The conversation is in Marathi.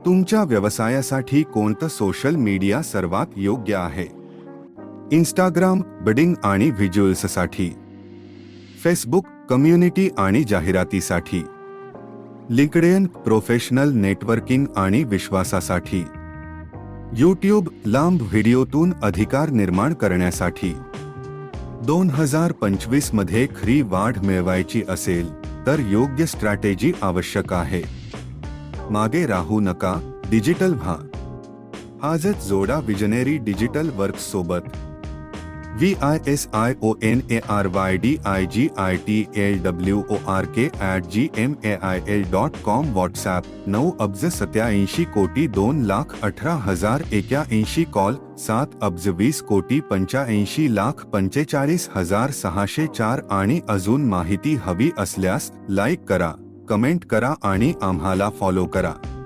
तुमच्या व्यवसायासाठी कोणतं सोशल मीडिया सर्वात योग्य आहे? इंस्टाग्राम बिडिंग आणि व्हिज्युअल्ससाठी, फेसबुक कम्युनिटी आणि जाहिरातीसाठी, लिंक्डइन प्रोफेशनल नेटवर्किंग आणि विश्वासासाठी, यूट्यूब लांब व्हिडिओतून अधिकार निर्माण करण्यासाठी. 2025 मध्ये खरी वाढ मिळवायची असेल तर योग्य स्ट्रॅटेजी आवश्यक आहे. मागे राहू नका, डिजिटल व्हा. आजच जोडा विजनरी डिजिटल वर्क्स सोबत. visionardigitalwork@gmail.com. व्हॉट्सॲप 9,87,2,18,081. कॉल 7,20,85,45,46,604. आणि अजून माहिती हवी असल्यास लाईक करा, कमेंट करा आणि आम्हाला फॉलो करा.